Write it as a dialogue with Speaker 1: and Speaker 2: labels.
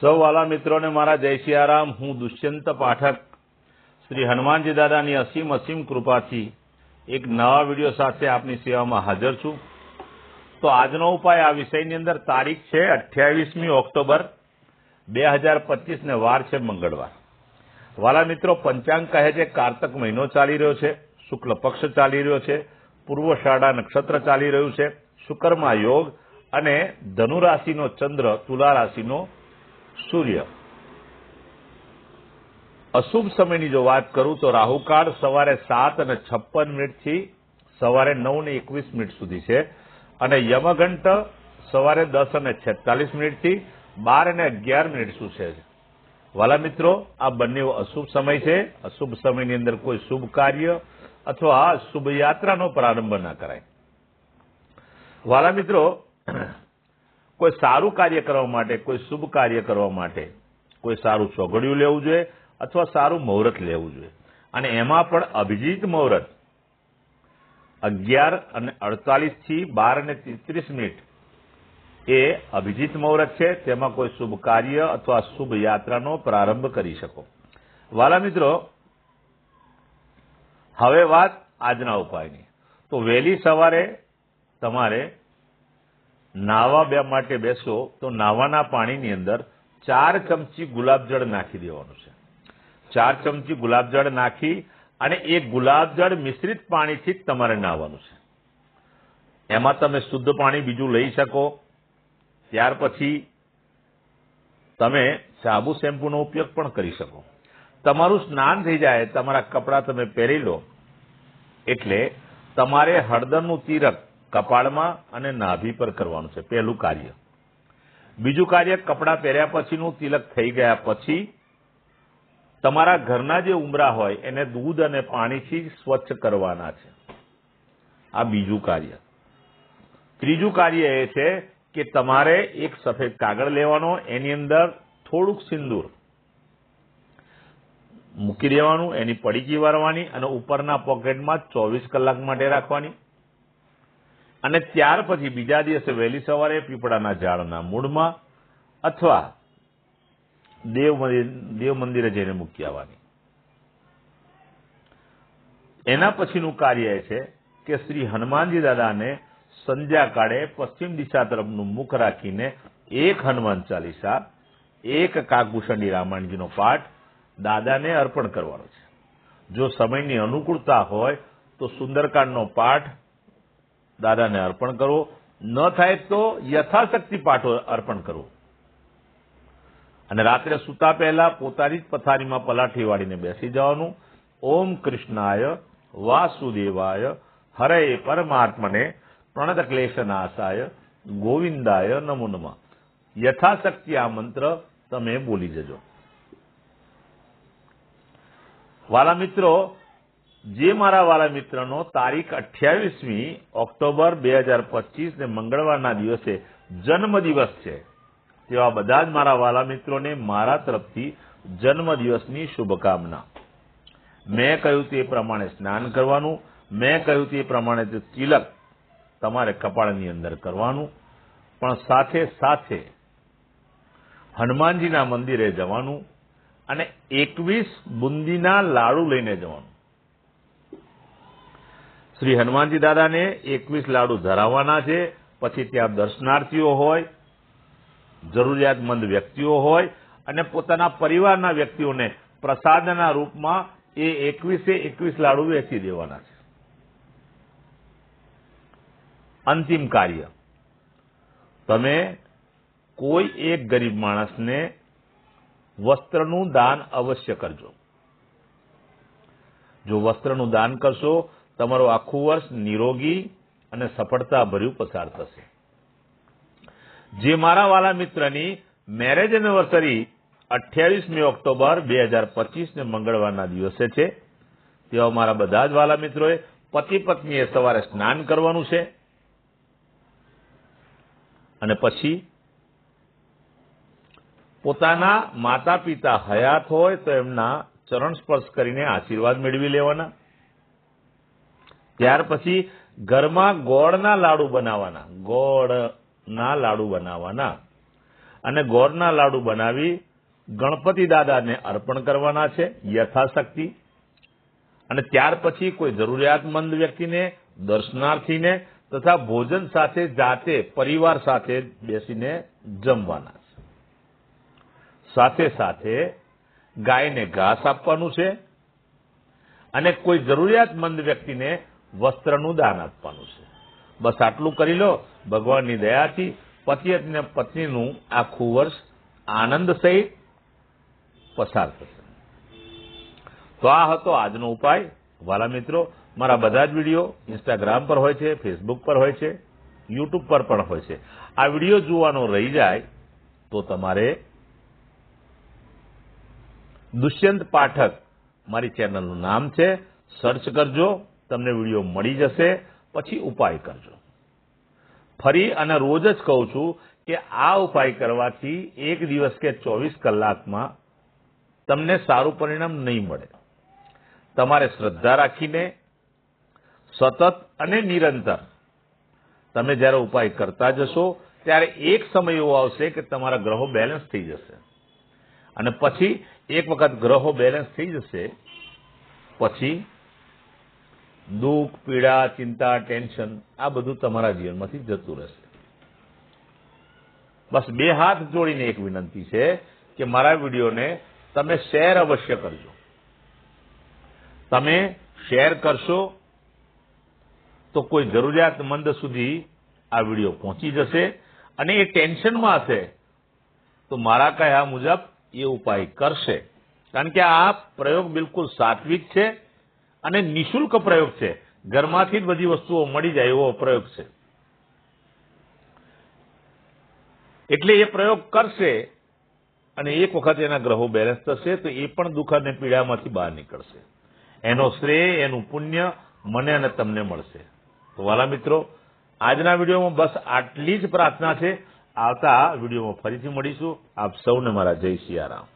Speaker 1: સૌ વાલા મિત્રોને મારા જય સિયારામ। હું દુષ્યંત પાઠક શ્રી હનુમાનજી દાદાની અસીમ અસીમ કૃપાથી એક નવા વિડીયો સાથે આપની સેવામાં હાજર છું। તો આજનો ઉપાય આ વિષયની અંદર તારીખ છે 28મી ઓક્ટોબર 2025 ને વાર છે મંગળવાર। વાલા મિત્રો, પંચાંગ કહે છે કારતક મહિનો ચાલી રહ્યો છે, શુક્લ પક્ષ ચાલી રહ્યો છે, પૂર્વષાઢા નક્ષત્ર ચાલી રહ્યું છે, શુકર્મા યોગ અને ધનુ રાશિનો ચંદ્ર, તુલા રાશિનો સૂર્ય। અશુભ સમયની જો વાત કરું તો રાહુકાળ સવારે 7:56 થી સવારે 9:21 સુધી છે અને યમઘંટ સવારે 10:46 થી 12:11 સુધી છે। વાલા મિત્રો, આ બંને અશુભ સમય છે। અશુભ સમયની અંદર કોઈ શુભ કાર્ય અથવા શુભ યાત્રાનો પ્રારંભ ના કરાય। વાલા મિત્રો, કોઈ સારું કાર્ય કરવા માટે, કોઈ શુભ કાર્ય કરવા માટે કોઈ સારું ચોઘડિયું લેવું જોઈએ અથવા સારું મુહૂર્ત લેવું જોઈએ અને એમાં પણ અભિજીત મુહૂર્ત 11:48 થી 12:33 એ અભિજીત મુહૂર્ત છે। તેમાં કોઈ શુભ કાર્ય અથવા શુભ યાત્રાનો પ્રારંભ કરી શકો। વાલા મિત્રો, હવે વાત આજના ઉપાયની। તો વહેલી સવારે તમારે નાહવા માટે બેસો તો નાહવાના પાણીની અંદર 4 ચમચી ગુલાબજળ નાખી દેવાનું છે। 4 ચમચી ગુલાબજળ નાખી અને એ ગુલાબજળ મિશ્રિત પાણીથી જ તમારે નાહવાનું છે। એમાં તમે શુદ્ધ પાણી બીજું લઈ શકો। ત્યાર પછી તમે સાબુ શેમ્પૂનો ઉપયોગ પણ કરી શકો। તમારું સ્નાન થઈ જાય, તમારા કપડાં તમે પહેરી લો એટલે તમારે હળદરનું તિલક કપાળમાં અને નાભી પર કરવાનું છે, પહેલું કાર્ય। બીજું કાર્ય, કપડાં પહેર્યા પછીનું તિલક થઈ ગયા પછી તમારા ઘરના જે ઉંબરા હોય એને દૂધ અને પાણીથી સ્વચ્છ કરવાના છે, આ બીજું કાર્ય। ત્રીજું કાર્ય એ છે કે તમારે એક સફેદ કાગળ લેવાનો, એની અંદર થોડુંક સિંદૂર મૂકી દેવાનું, એની પડીકી વાળવાની અને ઉપરના પોકેટમાં 24 કલાક માટે રાખવાની અને ત્યાર પછી બીજા દિવસે વહેલી સવારે પીપળાના ઝાડના મૂળમાં અથવા દેવ મંદિરે જઈને મૂકી આવવાની। એના પછીનું કાર્ય એ છે કે શ્રી હનુમાનજી દાદાને સંધ્યા કાળે પશ્ચિમ દિશા તરફનું મુખ રાખીને એક હનુમાન ચાલીસા, એક કાકભૂષણી રામાયણજીનો પાઠ દાદાને અર્પણ કરવાનો છે। જો સમયની અનુકૂળતા હોય તો સુંદરકાંડનો પાઠ દાદાને અર્પણ કરવો, ન થાય તો યથાશક્તિ પાઠો અર્પણ કરવો અને રાત્રે સૂતા પહેલા પોતાની જ પથારીમાં પલાઠી વાળીને બેસી જવાનું। ઓમ કૃષ્ણાય વાસુદેવાય હરે પરમાત્મને પ્રણત ક્લેશનાશાય ગોવિંદાય નમો નમઃ। યથાશક્તિ આ મંત્ર તમે બોલી જજો। વાલા મિત્રો, જે મારા વાલા મિત્રનો તારીખ 28મી ઓક્ટોબર 2025 ને મંગળવારના દિવસે જન્મદિવસ છે તેવા બધા જ મારા વાલા મિત્રોને મારા તરફથી જન્મદિવસની શુભકામના। મેં કહ્યું તે પ્રમાણે સ્નાન કરવાનું, મેં કહ્યું તે પ્રમાણે તિલક તમારે કપાળની અંદર કરવાનું, પણ સાથે સાથે હનુમાનજીના મંદિરે જવાનું અને 21 બુંદીના લાડુ લઈને જવાનું। શ્રી હનુમાનજી દાદાને 21 લાડુ ધરાવવાના છે। પછી ત્યાં દર્શનાર્થીઓ હોય, જરૂરિયાતમંદ વ્યક્તિઓ હોય અને પોતાના પરિવારના વ્યક્તિઓને પ્રસાદના રૂપમાં એ 21 લાડુ વેચી દેવાના છે। અંતિમ કાર્ય, તમે કોઈ એક ગરીબ માણસને વસ્ત્રનું દાન અવશ્ય કરજો। જો વસ્ત્રનું દાન કરશો, તમારું આખું વર્ષ નિરોગી અને સફળતાભર્યું પસાર થશે। જે મારા વાલા મિત્રની મેરેજ એનિવર્સરી 28મી ઓક્ટોબર 2025 ને મંગળવારના દિવસે છે તેવા મારા બધા જ વાલા મિત્રોએ પતિ પત્નીએ સવારે સ્નાન કરવાનું છે અને પછી પોતાના માતા પિતા હયાત હોય તો એમના ચરણ સ્પર્શ કરીને આશીર્વાદ મેળવી લેવાના। ત્યાર પછી ઘરમાં ગોળના લાડુ બનાવવાના અને ગોળના લાડુ બનાવી ગણપતિ દાદાને અર્પણ કરવાના છે યથાશક્તિ. અને ત્યાર પછી કોઈ જરૂરિયાતમંદ વ્યક્તિને, દર્શનાર્થીને તથા ભોજન સાથે જાતે પરિવાર સાથે બેસીને જમવાના છે. સાથે સાથે ગાયને ઘાસ આપવાનું છે અને કોઈ જરૂરિયાતમંદ વ્યક્તિને વસ્ત્રનું દાન આપવાનું છે. બસ આટલું કરી લો. ભગવાનની દયાથી પતિ અને પત્નીનું આખું વર્ષ આનંદ સહિત પસાર થશે. તો આ હતો આજનો ઉપાય. વાલા મિત્રો, મારા બધા જ વિડીયો ઇન્સ્ટાગ્રામ પર હોય છે, ફેસબુક પર હોય છે, યુટ્યુબ પર પણ હોય છે. આ વિડીયો જોવાનો રહી જાય તો તમારે દુષ્યંત પાઠક મારી ચેનલનું નામ છે, સર્ચ કરજો, તમને વિડીયો મળી જશે. પછી ઉપાય કરજો. ફરી અને રોજ જ કહું છું કે આ ઉપાય કરવાથી 1 દિવસ કે 24 કલાકમાં તમને સારું પરિણામ નહીં મળે. તમારે શ્રદ્ધા રાખીને સતત અને નિરંતર તમે જ્યારે ઉપાય કરતા જશો ત્યારે એક સમય એવો આવશે કે તમારા ગ્રહો બેલેન્સ થઈ જશે. અને પછી એક વખત ગ્રહો બેલેન્સ થઈ જશે પછી દુઃખ, પીડા, ચિંતા, ટેન્શન આ બધું તમારા જીવનમાંથી જતું રહેશે. બસ 2 હાથ જોડીને એક વિનંતી છે કે મારા વિડીયોને તમે શેર અવશ્ય કરજો. તમે શેર કરશો તો કોઈ જરૂરિયાતમંદ સુધી આ વિડીયો પહોંચી જશે અને એ ટેન્શનમાં હશે તો મારા કહ્યા મુજબ એ ઉપાય કરશે. કારણ કે આ પ્રયોગ બિલકુલ સાત્વિક છે અને નિઃશુલ્ક પ્રયોગ છે. ઘરમાંથી જ બધી વસ્તુઓ મળી જાય એવો પ્રયોગ છે. એટલે એ પ્રયોગ કરશે અને એક વખત એના ગ્રહો બેલેન્સ થશે તો એ પણ દુઃખ અને પીડામાંથી બહાર નીકળશે. એનો શ્રેય, એનું પુણ્ય મને અને તમને મળશે. તો વાલા મિત્રો, આજના વિડીયોમાં બસ આટલી જ પ્રાર્થના છે. આવતા વિડીયોમાં ફરીથી મળીશું. આપ સૌને મારા જય સિયારામ.